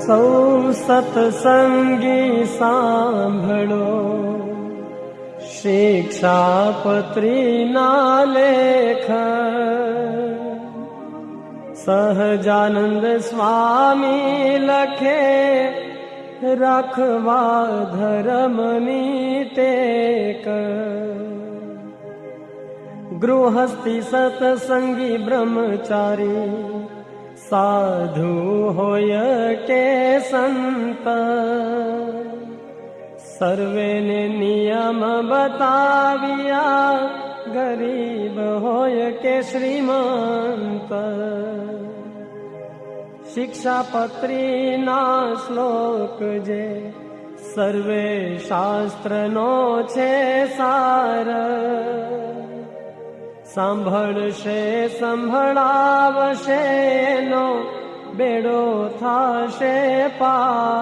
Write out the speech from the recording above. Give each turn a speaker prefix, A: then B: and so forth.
A: સૌ સત્સંગી સાંભળો, શિક્ષાપત્રીના લેખ. સહજાનંદ સ્વામી લખે, રાખવા ધર્મની ટેક. ગૃહસ્થી સત્સંગી બ્રહ્મચારી, સાધુ હોય કે સંત, સર્વેને નિયમ બતાવ્યા, ગરીબ હોય કે શ્રીમંત. શિક્ષાપત્રીના શ્લોક જે સર્વે શાસ્ત્રનો છે સાર. સાંભળશે સંભળાવશે નો બેડો થાશે પાર.